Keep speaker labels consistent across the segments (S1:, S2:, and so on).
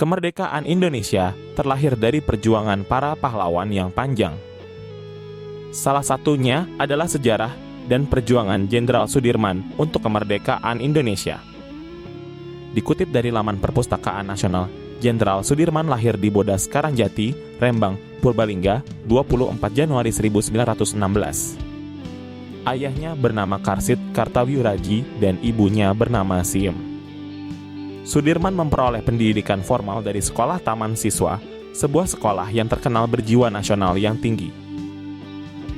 S1: Kemerdekaan Indonesia terlahir dari perjuangan para pahlawan yang panjang. Salah satunya adalah sejarah dan perjuangan Jenderal Sudirman untuk kemerdekaan Indonesia. Dikutip dari laman Perpustakaan Nasional, Jenderal Sudirman lahir di Bodas Karangjati, Rembang, Purbalingga, 24 Januari 1916. Ayahnya bernama Karsit Kartawiuraji dan ibunya bernama Siem. Sudirman memperoleh pendidikan formal dari Sekolah Taman Siswa, sebuah sekolah yang terkenal berjiwa nasional yang tinggi.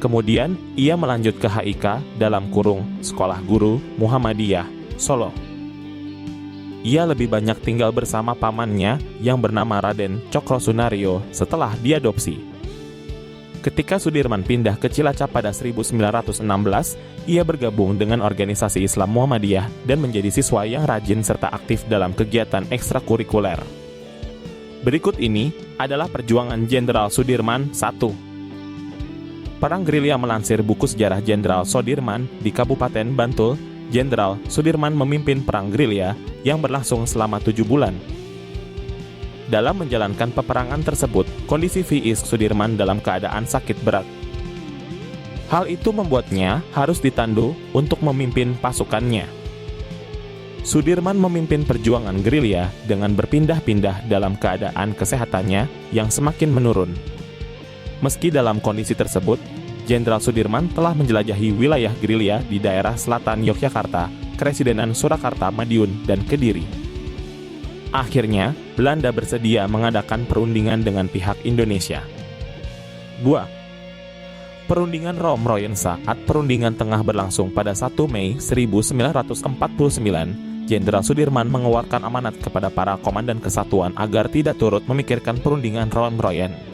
S1: Kemudian, ia melanjut ke HIK dalam kurung Sekolah Guru Muhammadiyah, Solo. Ia lebih banyak tinggal bersama pamannya yang bernama Raden Cokrosunario setelah diadopsi. Ketika Sudirman pindah ke Cilacap pada 1916, ia bergabung dengan organisasi Islam Muhammadiyah dan menjadi siswa yang rajin serta aktif dalam kegiatan ekstrakurikuler. Berikut ini adalah perjuangan Jenderal Sudirman I. Perang gerilya. Melansir buku sejarah Jenderal Sudirman di Kabupaten Bantul, Jenderal Sudirman memimpin perang gerilya yang berlangsung selama 7 bulan. Dalam menjalankan peperangan tersebut, kondisi fiis Sudirman dalam keadaan sakit berat. Hal itu membuatnya harus ditandu untuk memimpin pasukannya. Sudirman memimpin perjuangan gerilya dengan berpindah-pindah dalam keadaan kesehatannya yang semakin menurun. Meski dalam kondisi tersebut, Jenderal Sudirman telah menjelajahi wilayah gerilya di daerah selatan Yogyakarta, Kresidenan Surakarta, Madiun, dan Kediri. Akhirnya, Belanda bersedia mengadakan perundingan dengan pihak Indonesia. 2. Perundingan Romroyen. Saat perundingan tengah berlangsung pada 1 Mei 1949, Jenderal Sudirman mengeluarkan amanat kepada para komandan kesatuan agar tidak turut memikirkan perundingan Romroyen.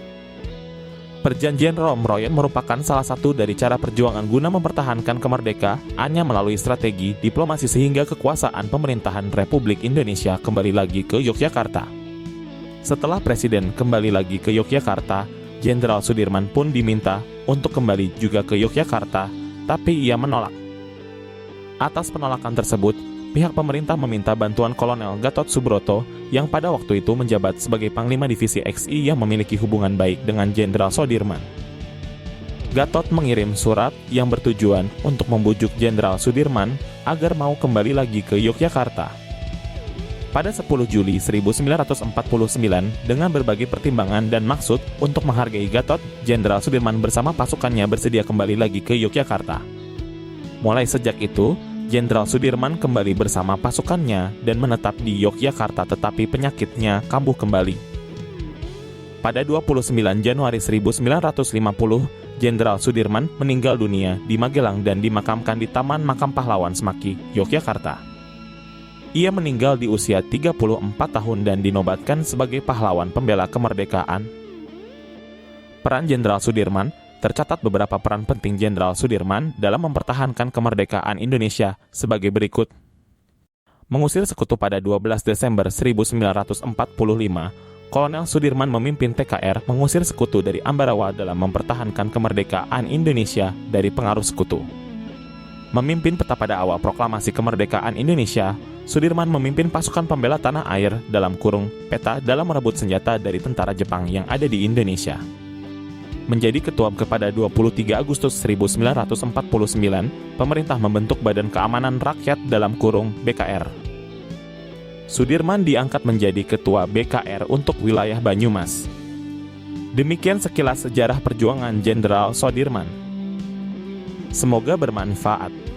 S1: Perjanjian Romroyen merupakan salah satu dari cara perjuangan guna mempertahankan kemerdekaannya melalui strategi diplomasi sehingga kekuasaan pemerintahan Republik Indonesia kembali lagi ke Yogyakarta. Setelah Presiden kembali lagi ke Yogyakarta, Jenderal Sudirman pun diminta untuk kembali juga ke Yogyakarta, tapi ia menolak. Atas penolakan tersebut, pihak pemerintah meminta bantuan Kolonel Gatot Subroto yang pada waktu itu menjabat sebagai Panglima Divisi XI yang memiliki hubungan baik dengan Jenderal Sudirman. Gatot mengirim surat yang bertujuan untuk membujuk Jenderal Sudirman agar mau kembali lagi ke Yogyakarta. Pada 10 Juli 1949, dengan berbagai pertimbangan dan maksud untuk menghargai Gatot, Jenderal Sudirman bersama pasukannya bersedia kembali lagi ke Yogyakarta. Mulai sejak itu, Jenderal Sudirman kembali bersama pasukannya dan menetap di Yogyakarta, tetapi penyakitnya kambuh kembali. Pada 29 Januari 1950, Jenderal Sudirman meninggal dunia di Magelang dan dimakamkan di Taman Makam Pahlawan Semaki, Yogyakarta. Ia meninggal di usia 34 tahun dan dinobatkan sebagai pahlawan pembela kemerdekaan. Peran Jenderal Sudirman. Tercatat beberapa peran penting Jenderal Sudirman dalam mempertahankan kemerdekaan Indonesia sebagai berikut. Mengusir sekutu pada 12 Desember 1945, Kolonel Sudirman memimpin TKR mengusir sekutu dari Ambarawa dalam mempertahankan kemerdekaan Indonesia dari pengaruh sekutu. Memimpin peta pada awal proklamasi kemerdekaan Indonesia, Sudirman memimpin pasukan pembela tanah air dalam kurung peta dalam merebut senjata dari tentara Jepang yang ada di Indonesia. Menjadi ketua kepada 23 Agustus 1949, pemerintah membentuk Badan Keamanan Rakyat dalam kurung BKR. Sudirman diangkat menjadi ketua BKR untuk wilayah Banyumas. Demikian sekilas sejarah perjuangan Jenderal Sudirman. Semoga bermanfaat.